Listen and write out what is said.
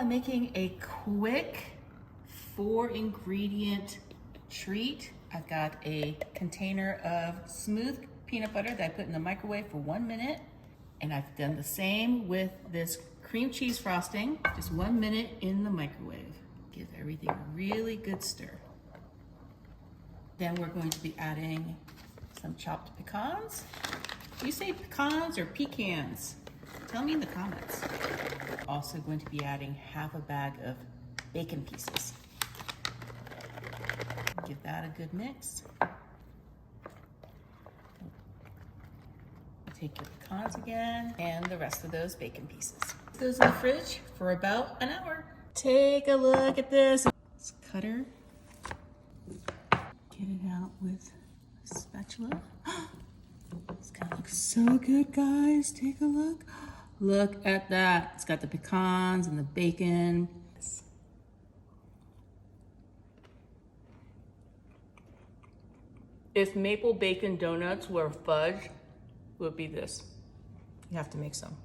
I'm making a quick 4-ingredient treat. I've got a container of smooth peanut butter that I put in the microwave for 1 minute. And I've done the same with this cream cheese frosting, just 1 minute in the microwave. Give everything a really good stir. Then we're going to be adding some chopped pecans. Do you say pecans or pecans? Tell me in the comments. Also going to be adding half a bag of bacon pieces. Give that a good mix. Take your pecans again and the rest of those bacon pieces. Put those in the fridge for about an hour. Take a look at this. Let's cutter. Get it out with a spatula. It's gonna look so good, guys. Take a look. Look at that. It's got the pecans and the bacon. If maple bacon donuts were fudge, it would be this. You have to make some.